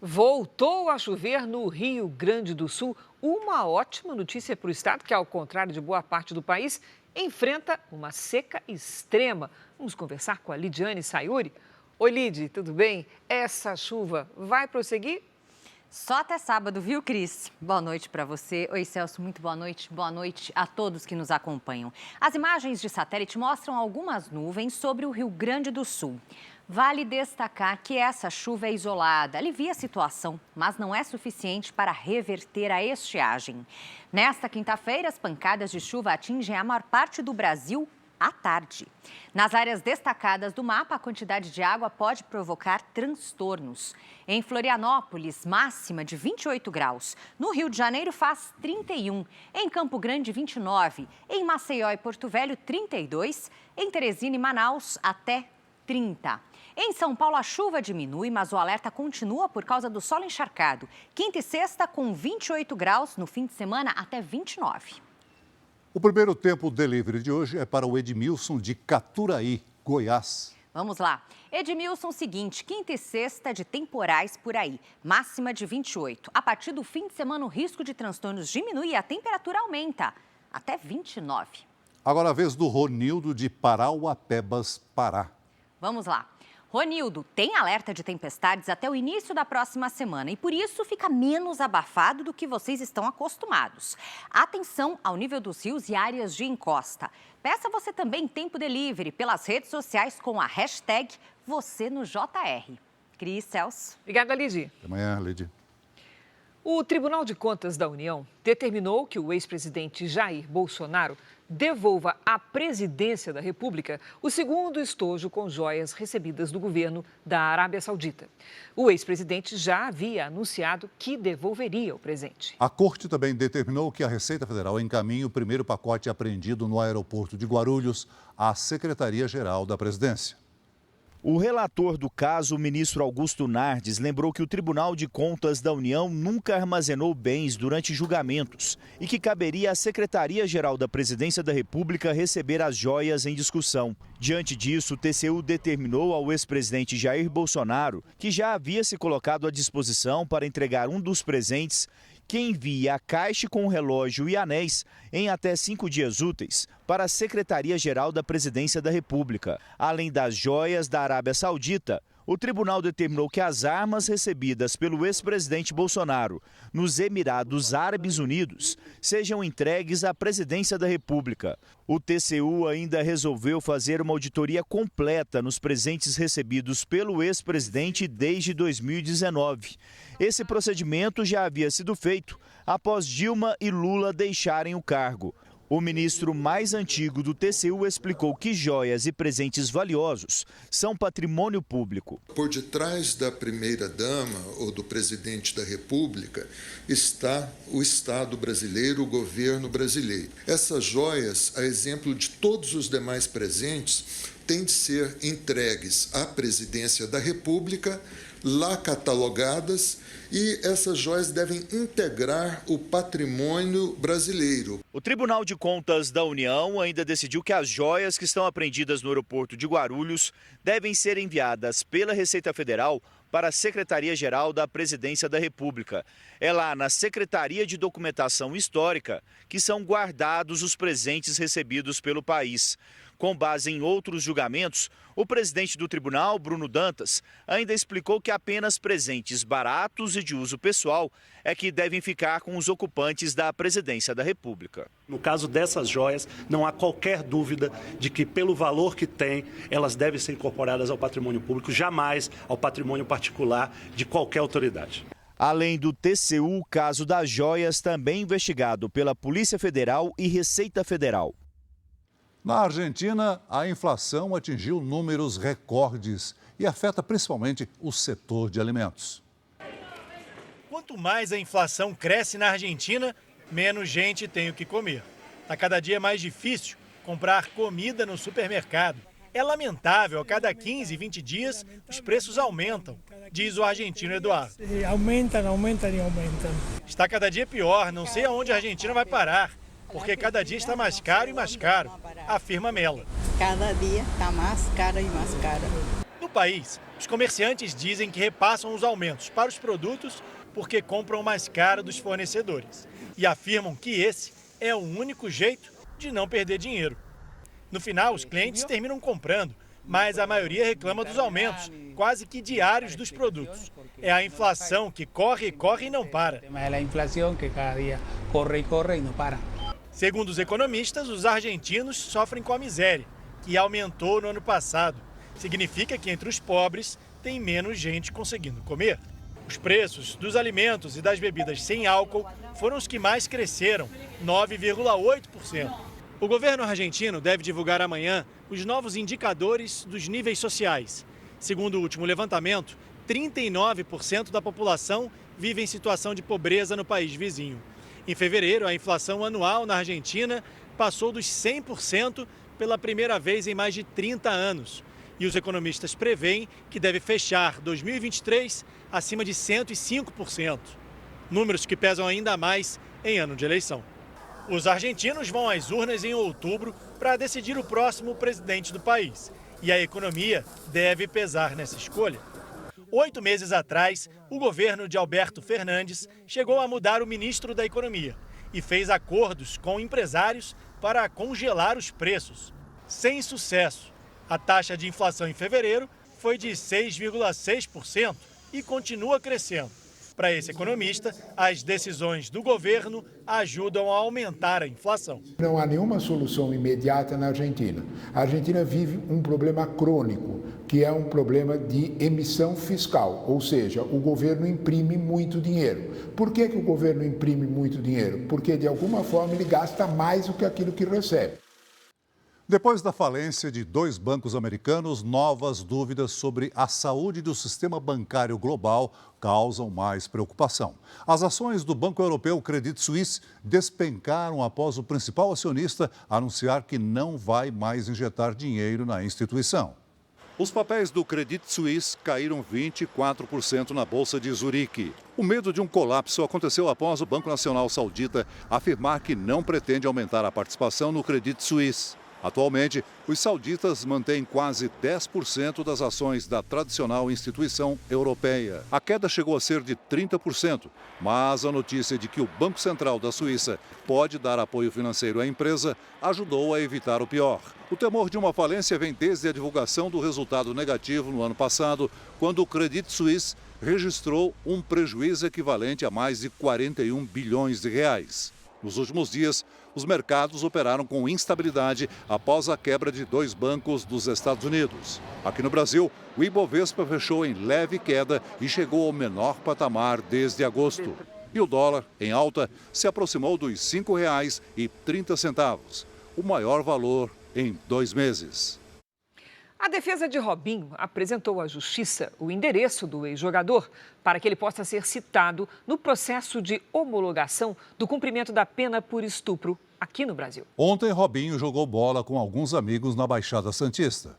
Voltou a chover no Rio Grande do Sul. Uma ótima notícia para o estado, que, ao contrário de boa parte do país, enfrenta uma seca extrema. Vamos conversar com a Lidiane Sayuri. Oi, Lid, tudo bem? Essa chuva vai prosseguir? Só até sábado, viu, Cris? Boa noite para você. Oi, Celso, muito boa noite. Boa noite a todos que nos acompanham. As imagens de satélite mostram algumas nuvens sobre o Rio Grande do Sul. Vale destacar que essa chuva é isolada, alivia a situação, mas não é suficiente para reverter a estiagem. Nesta quinta-feira, as pancadas de chuva atingem a maior parte do Brasil à tarde. Nas áreas destacadas do mapa, a quantidade de água pode provocar transtornos. Em Florianópolis, máxima de 28 graus. No Rio de Janeiro, faz 31. Em Campo Grande, 29. Em Maceió e Porto Velho, 32. Em Teresina e Manaus, até 30. Em São Paulo, a chuva diminui, mas o alerta continua por causa do solo encharcado. Quinta e sexta, com 28 graus. No fim de semana, até 29. O primeiro tempo delivery de hoje é para o Edmilson de Caturaí, Goiás. Vamos lá. Edmilson, seguinte, quinta e sexta de temporais por aí, máxima de 28. A partir do fim de semana, o risco de transtornos diminui e a temperatura aumenta, até 29. Agora a vez do Ronildo de Parauapebas, Pará. Vamos lá. Ronildo, tem alerta de tempestades até o início da próxima semana e por isso fica menos abafado do que vocês estão acostumados. Atenção ao nível dos rios e áreas de encosta. Peça você também tempo delivery pelas redes sociais com a hashtag #VocêNoJR. Cris, Celso. Obrigada, Lidy. Até amanhã, Lidy. O Tribunal de Contas da União determinou que o ex-presidente Jair Bolsonaro devolva à presidência da República o segundo estojo com joias recebidas do governo da Arábia Saudita. O ex-presidente já havia anunciado que devolveria o presente. A Corte também determinou que a Receita Federal encaminhe o primeiro pacote apreendido no aeroporto de Guarulhos à Secretaria-Geral da Presidência. O relator do caso, o ministro Augusto Nardes, lembrou que o Tribunal de Contas da União nunca armazenou bens durante julgamentos e que caberia à Secretaria-Geral da Presidência da República receber as joias em discussão. Diante disso, o TCU determinou ao ex-presidente Jair Bolsonaro, que já havia se colocado à disposição para entregar um dos presentes, que envie a caixa com o relógio e anéis em até 5 dias úteis para a Secretaria-Geral da Presidência da República. Além das joias da Arábia Saudita, o tribunal determinou que as armas recebidas pelo ex-presidente Bolsonaro nos Emirados Árabes Unidos sejam entregues à Presidência da República. O TCU ainda resolveu fazer uma auditoria completa nos presentes recebidos pelo ex-presidente desde 2019. Esse procedimento já havia sido feito após Dilma e Lula deixarem o cargo. O ministro mais antigo do TCU explicou que joias e presentes valiosos são patrimônio público. Por detrás da primeira-dama ou do presidente da República está o Estado brasileiro, o governo brasileiro. Essas joias, a exemplo de todos os demais presentes, têm de ser entregues à presidência da República, lá catalogadas, e essas joias devem integrar o patrimônio brasileiro. O Tribunal de Contas da União ainda decidiu que as joias que estão apreendidas no aeroporto de Guarulhos devem ser enviadas pela Receita Federal para a Secretaria-Geral da Presidência da República. É lá na Secretaria de Documentação Histórica que são guardados os presentes recebidos pelo país. Com base em outros julgamentos, o presidente do tribunal, Bruno Dantas, ainda explicou que apenas presentes baratos e de uso pessoal é que devem ficar com os ocupantes da presidência da República. No caso dessas joias, não há qualquer dúvida de que, pelo valor que têm, elas devem ser incorporadas ao patrimônio público, jamais ao patrimônio particular de qualquer autoridade. Além do TCU, o caso das joias também investigado pela Polícia Federal e Receita Federal. Na Argentina, a inflação atingiu números recordes e afeta principalmente o setor de alimentos. Quanto mais a inflação cresce na Argentina, menos gente tem o que comer. Está cada dia mais difícil comprar comida no supermercado. É lamentável, a cada 15, 20 dias, os preços aumentam, diz o argentino Eduardo. Aumentam. Está cada dia pior, não sei aonde a Argentina vai parar, porque cada dia está mais caro e mais caro, afirma Mela. Cada dia está mais caro e mais caro. No país, os comerciantes dizem que repassam os aumentos para os produtos porque compram mais caro dos fornecedores. E afirmam que esse é o único jeito de não perder dinheiro. No final, os clientes terminam comprando, mas a maioria reclama dos aumentos, quase que diários, dos produtos. É a inflação que corre, corre e não para. É a inflação que cada dia corre e corre e não para. Segundo os economistas, os argentinos sofrem com a miséria, que aumentou no ano passado. Significa que entre os pobres tem menos gente conseguindo comer. Os preços dos alimentos e das bebidas sem álcool foram os que mais cresceram, 9,8%. O governo argentino deve divulgar amanhã os novos indicadores dos níveis sociais. Segundo o último levantamento, 39% da população vive em situação de pobreza no país vizinho. Em fevereiro, a inflação anual na Argentina passou dos 100% pela primeira vez em mais de 30 anos. E os economistas preveem que deve fechar 2023 acima de 105%. Números que pesam ainda mais em ano de eleição. Os argentinos vão às urnas em outubro para decidir o próximo presidente do país. E a economia deve pesar nessa escolha. 8 meses atrás, o governo de Alberto Fernandes chegou a mudar o ministro da Economia e fez acordos com empresários para congelar os preços. Sem sucesso. A taxa de inflação em fevereiro foi de 6,6% e continua crescendo. Para esse economista, as decisões do governo ajudam a aumentar a inflação. Não há nenhuma solução imediata na Argentina. A Argentina vive um problema crônico, que é um problema de emissão fiscal, ou seja, o governo imprime muito dinheiro. Por que o governo imprime muito dinheiro? Porque, de alguma forma, ele gasta mais do que aquilo que recebe. Depois da falência de 2 bancos americanos, novas dúvidas sobre a saúde do sistema bancário global causam mais preocupação. As ações do Banco Europeu Credit Suisse despencaram após o principal acionista anunciar que não vai mais injetar dinheiro na instituição. Os papéis do Credit Suisse caíram 24% na Bolsa de Zurique. O medo de um colapso aconteceu após o Banco Nacional Saudita afirmar que não pretende aumentar a participação no Credit Suisse. Atualmente, os sauditas mantêm quase 10% das ações da tradicional instituição europeia. A queda chegou a ser de 30%, mas a notícia de que o Banco Central da Suíça pode dar apoio financeiro à empresa ajudou a evitar o pior. O temor de uma falência vem desde a divulgação do resultado negativo no ano passado, quando o Credit Suisse registrou um prejuízo equivalente a mais de 41 bilhões de reais. Nos últimos dias, os mercados operaram com instabilidade após a quebra de 2 bancos dos Estados Unidos. Aqui no Brasil, o Ibovespa fechou em leve queda e chegou ao menor patamar desde agosto. E o dólar, em alta, se aproximou dos R$ 5,30, o maior valor em 2 meses. A defesa de Robinho apresentou à Justiça o endereço do ex-jogador para que ele possa ser citado no processo de homologação do cumprimento da pena por estupro aqui no Brasil. Ontem, Robinho jogou bola com alguns amigos na Baixada Santista.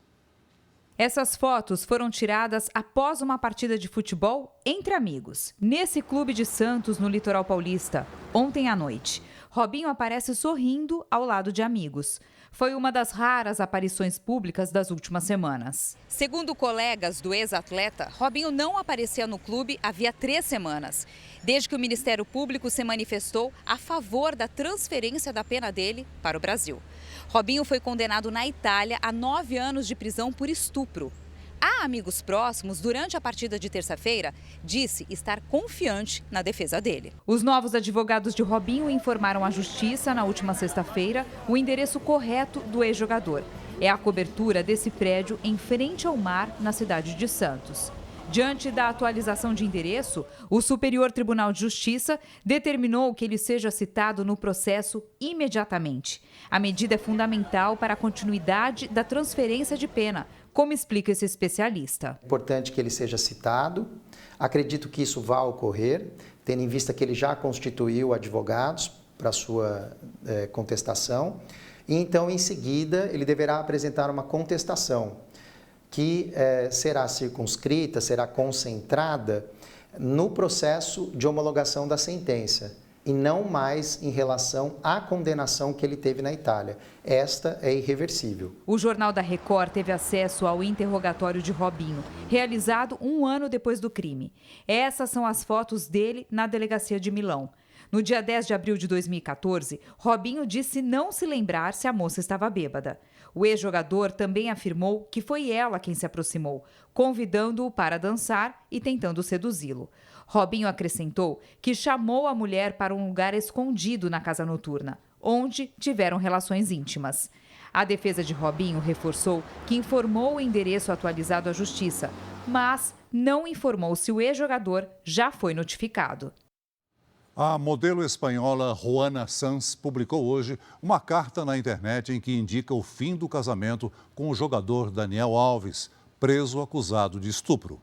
Essas fotos foram tiradas após uma partida de futebol entre amigos, nesse clube de Santos, no litoral paulista, ontem à noite. Robinho aparece sorrindo ao lado de amigos. Foi uma das raras aparições públicas das últimas semanas. Segundo colegas do ex-atleta, Robinho não aparecia no clube havia 3 semanas, desde que o Ministério Público se manifestou a favor da transferência da pena dele para o Brasil. Robinho foi condenado na Itália a 9 anos de prisão por estupro. A amigos próximos, durante a partida de terça-feira, disse estar confiante na defesa dele. Os novos advogados de Robinho informaram à Justiça, na última sexta-feira, o endereço correto do ex-jogador. É a cobertura desse prédio em frente ao mar, na cidade de Santos. Diante da atualização de endereço, o Superior Tribunal de Justiça determinou que ele seja citado no processo imediatamente. A medida é fundamental para a continuidade da transferência de pena, como explica esse especialista. É importante que ele seja citado. Acredito que isso vá ocorrer, tendo em vista que ele já constituiu advogados para sua contestação. E então, em seguida, ele deverá apresentar uma contestação que será circunscrita, será concentrada no processo de homologação da sentença. e não mais em relação à condenação que ele teve na Itália. Esta é irreversível. O Jornal da Record teve acesso ao interrogatório de Robinho, realizado 1 ano depois do crime. Essas são as fotos dele na delegacia de Milão. No dia 10 de abril de 2014, Robinho disse não se lembrar se a moça estava bêbada. O ex-jogador também afirmou que foi ela quem se aproximou, convidando-o para dançar e tentando seduzi-lo. Robinho acrescentou que chamou a mulher para um lugar escondido na casa noturna, onde tiveram relações íntimas. A defesa de Robinho reforçou que informou o endereço atualizado à justiça, mas não informou se o ex-jogador já foi notificado. A modelo espanhola Juana Sanz publicou hoje uma carta na internet em que indica o fim do casamento com o jogador Daniel Alves, preso acusado de estupro.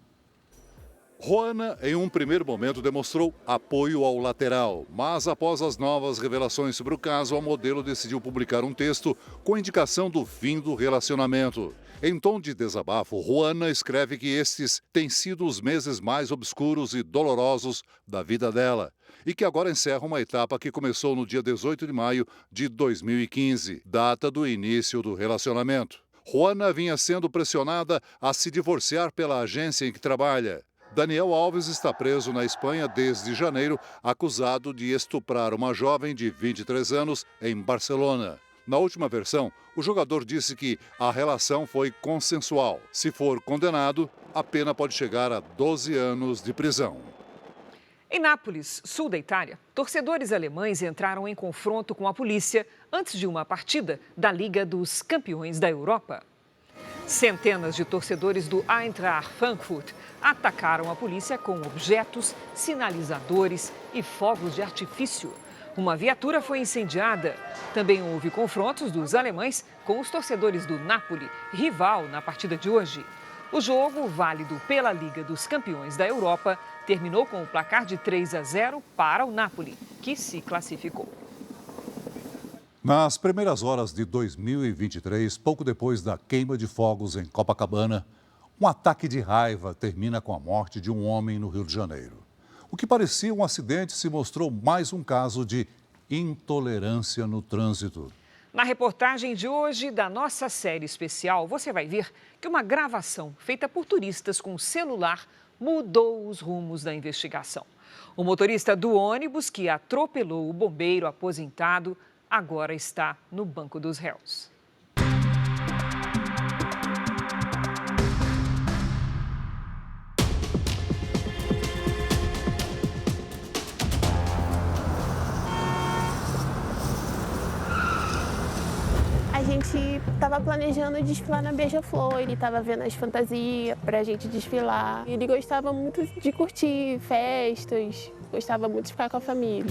Juana, em um primeiro momento, demonstrou apoio ao lateral, mas após as novas revelações sobre o caso, a modelo decidiu publicar um texto com indicação do fim do relacionamento. Em tom de desabafo, Juana escreve que estes têm sido os meses mais obscuros e dolorosos da vida dela e que agora encerra uma etapa que começou no dia 18 de maio de 2015, data do início do relacionamento. Juana vinha sendo pressionada a se divorciar pela agência em que trabalha. Daniel Alves está preso na Espanha desde janeiro, acusado de estuprar uma jovem de 23 anos em Barcelona. Na última versão, o jogador disse que a relação foi consensual. Se for condenado, a pena pode chegar a 12 anos de prisão. Em Nápoles, sul da Itália, torcedores alemães entraram em confronto com a polícia antes de uma partida da Liga dos Campeões da Europa. Centenas de torcedores do Eintracht Frankfurt atacaram a polícia com objetos, sinalizadores e fogos de artifício. Uma viatura foi incendiada. Também houve confrontos dos alemães com os torcedores do Napoli, rival na partida de hoje. O jogo, válido pela Liga dos Campeões da Europa, terminou com o placar de 3-0 para o Napoli, que se classificou. Nas primeiras horas de 2023, pouco depois da queima de fogos em Copacabana, um ataque de raiva termina com a morte de um homem no Rio de Janeiro. O que parecia um acidente se mostrou mais um caso de intolerância no trânsito. Na reportagem de hoje da nossa série especial, você vai ver que uma gravação feita por turistas com celular mudou os rumos da investigação. O motorista do ônibus que atropelou o bombeiro aposentado agora está no banco dos réus. A gente estava planejando desfilar na Beija-Flor, ele estava vendo as fantasias para a gente desfilar. Ele gostava muito de curtir festas, gostava muito de ficar com a família.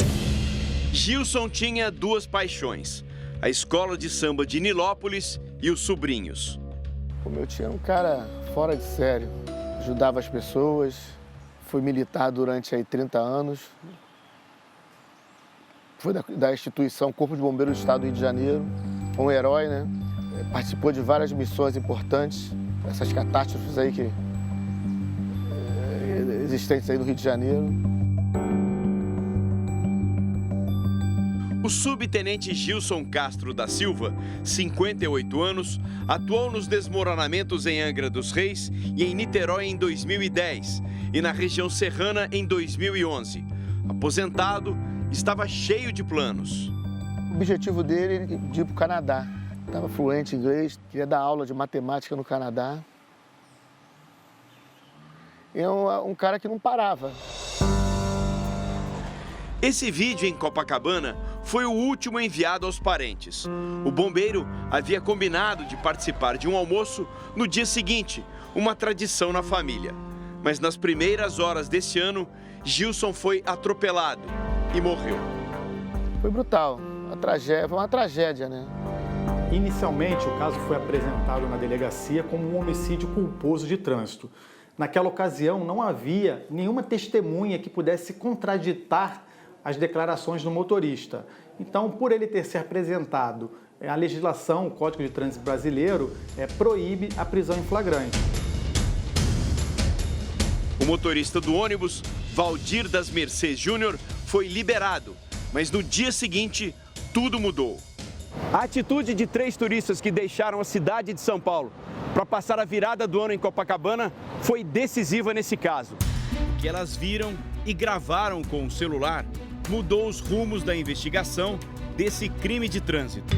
Gilson tinha duas paixões, a escola de samba de Nilópolis e os sobrinhos. O meu tio era um cara fora de sério, ajudava as pessoas, foi militar durante 30 anos. Foi da instituição Corpo de Bombeiros do Estado do Rio de Janeiro. Foi um herói, né? Participou de várias missões importantes, essas catástrofes aí que existentes aí no Rio de Janeiro. O subtenente Gilson Castro da Silva, 58 anos, atuou nos desmoronamentos em Angra dos Reis e em Niterói em 2010 e na região serrana em 2011. Aposentado, estava cheio de planos. O objetivo dele era de ir para o Canadá. Estava fluente em inglês, queria dar aula de matemática no Canadá. É um cara que não parava. Esse vídeo em Copacabana foi o último enviado aos parentes. O bombeiro havia combinado de participar de um almoço no dia seguinte, uma tradição na família. Mas nas primeiras horas desse ano, Gilson foi atropelado e morreu. Foi brutal. Foi uma tragédia, né? Inicialmente, o caso foi apresentado na delegacia como um homicídio culposo de trânsito. Naquela ocasião, não havia nenhuma testemunha que pudesse contraditar as declarações do motorista. Então, por ele ter se apresentado, a legislação, o Código de Trânsito Brasileiro, proíbe a prisão em flagrante. O motorista do ônibus, Valdir das Mercês Júnior, foi liberado, Mas no dia seguinte, tudo mudou. A atitude de 3 turistas que deixaram a cidade de São Paulo para passar a virada do ano em Copacabana foi decisiva nesse caso. O que elas viram e gravaram com o celular mudou os rumos da investigação desse crime de trânsito.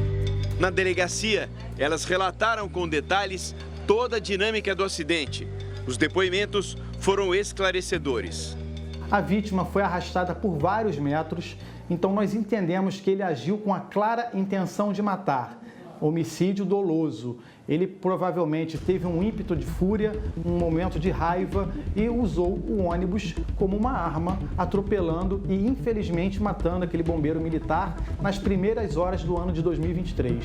Na delegacia, elas relataram com detalhes toda a dinâmica do acidente. Os depoimentos foram esclarecedores. A vítima foi arrastada por vários metros, então nós entendemos que ele agiu com a clara intenção de matar. Homicídio doloso. Ele provavelmente teve um ímpeto de fúria, um momento de raiva e usou o ônibus como uma arma, atropelando e infelizmente matando aquele bombeiro militar nas primeiras horas do ano de 2023.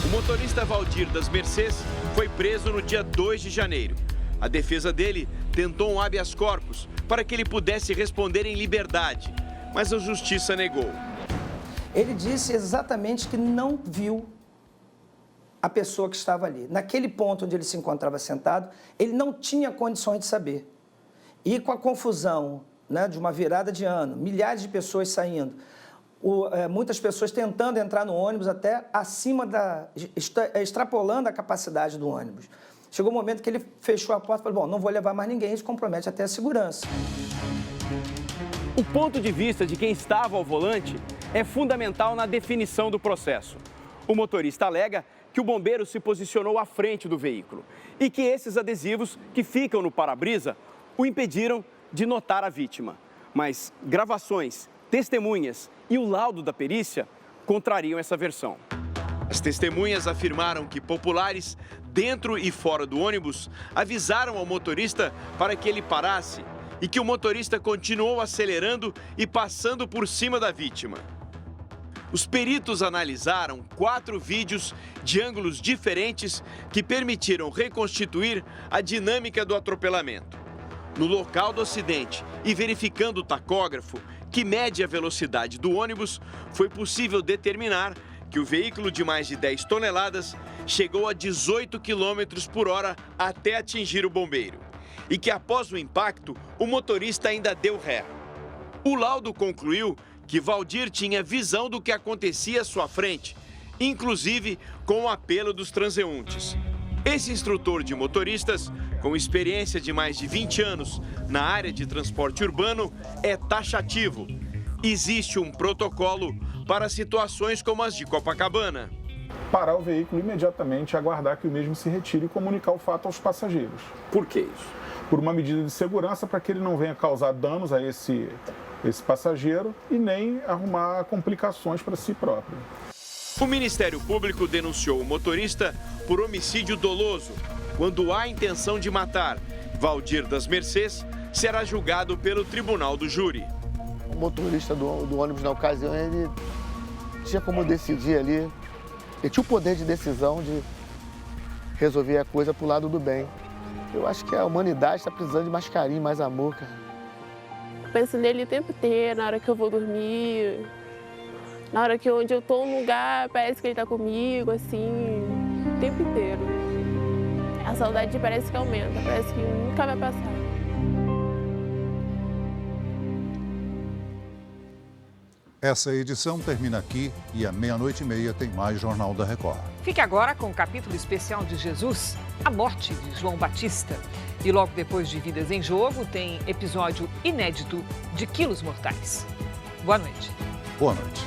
O motorista Valdir das Mercês foi preso no dia 2 de janeiro. A defesa dele tentou um habeas corpus para que ele pudesse responder em liberdade, mas a justiça negou. Ele disse exatamente que não viu a pessoa que estava ali. Naquele ponto onde ele se encontrava sentado, ele não tinha condições de saber. E com a confusão, né, de uma virada de ano, milhares de pessoas saindo, muitas pessoas tentando entrar no ônibus até acima extrapolando a capacidade do ônibus. Chegou um momento que ele fechou a porta e falou, bom, não vou levar mais ninguém, isso compromete até a segurança. O ponto de vista de quem estava ao volante é fundamental na definição do processo. O motorista alega que o bombeiro se posicionou à frente do veículo e que esses adesivos que ficam no para-brisa o impediram de notar a vítima. Mas gravações, testemunhas e o laudo da perícia contrariam essa versão. As testemunhas afirmaram que populares, dentro e fora do ônibus, avisaram ao motorista para que ele parasse e que o motorista continuou acelerando e passando por cima da vítima. Os peritos analisaram 4 vídeos de ângulos diferentes que permitiram reconstituir a dinâmica do atropelamento. No local do acidente e verificando o tacógrafo, que mede a velocidade do ônibus, foi possível determinar que o veículo de mais de 10 toneladas chegou a 18 km por hora até atingir o bombeiro. E que após o impacto, o motorista ainda deu ré. O laudo concluiu que Valdir tinha visão do que acontecia à sua frente, inclusive com o apelo dos transeuntes. Esse instrutor de motoristas, com experiência de mais de 20 anos na área de transporte urbano, é taxativo. Existe um protocolo para situações como as de Copacabana. Parar o veículo imediatamente, aguardar que o mesmo se retire e comunicar o fato aos passageiros. Por que isso? Por uma medida de segurança, para que ele não venha causar danos a esse passageiro e nem arrumar complicações para si próprio. O Ministério Público denunciou o motorista por homicídio doloso. Quando há intenção de matar, Valdir das Mercês será julgado pelo Tribunal do Júri. O motorista do ônibus, na ocasião, ele tinha como decidir ali, ele tinha o poder de decisão de resolver a coisa pro lado do bem. Eu acho que a humanidade está precisando de mais carinho, mais amor, cara. Penso nele o tempo inteiro, na hora que eu vou dormir, na hora que onde eu tô num lugar, parece que ele tá comigo, assim, o tempo inteiro. A saudade parece que aumenta, parece que nunca vai passar. Essa edição termina aqui e à 00:30 tem mais Jornal da Record. Fique agora com o capítulo especial de Jesus, a morte de João Batista. E logo depois de Vidas em Jogo, tem episódio inédito de Quilos Mortais. Boa noite. Boa noite.